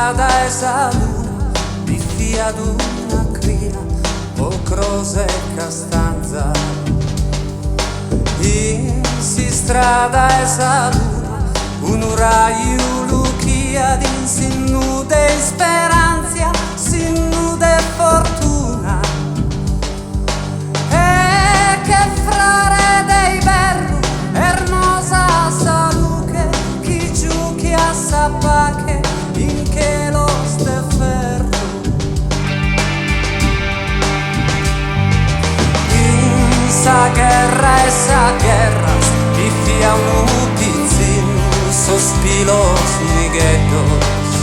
strada e sa luna, biffi ad una cria, o croce e castanza. In si strada e sa luna, un raio luchia din si nude speranza, si nude fortuna. E che frare dei berru, ernosa saluche, chi giuchi a sapache, in che lo ste ferro. In sa guerra e sa guerra, bifia un pizzino, sospilos nighettos.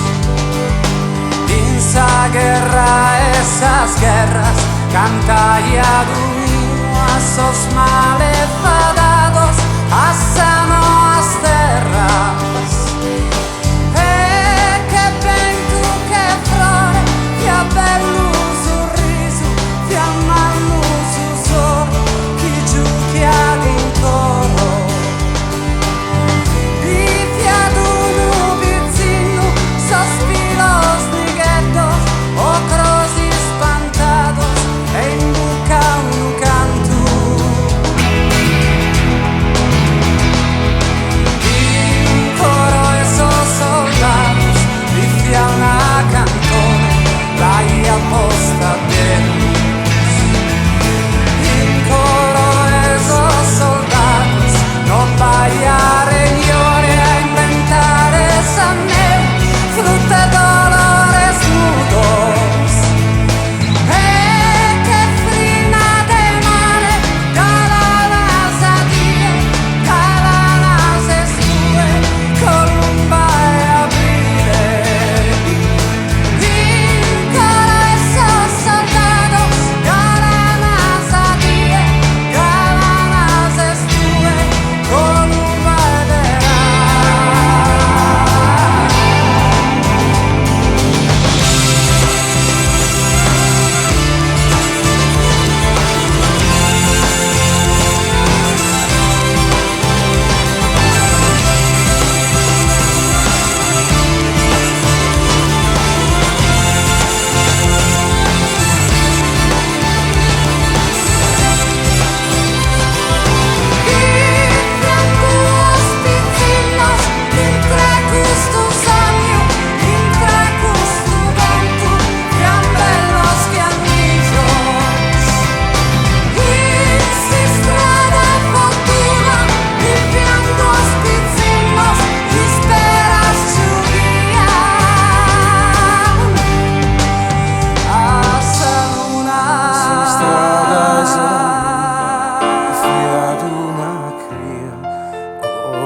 In sa guerra e esas guerras, cantai ad uno a sos malefadados, assano as terras. E che ben tu che flore, fia bello sorriso, fia malmuso solo, chi giuchi ad un coro. Bifia ad uno pizzino, sospilos nighettos, o crosi spantados, e in buca un canto. In coro esos soldados, bifia una cantone, dai apposta Deus. In coro esos soldados, no vaya a regnore a inventare saneu, frutte dolores nudos. E che frina de mare, calanas a Dio, calanas estue, columba e aprile. In coro esos soldados, calanas a Dio, calanas estue, columba e verá.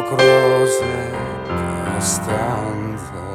Croce, stanza.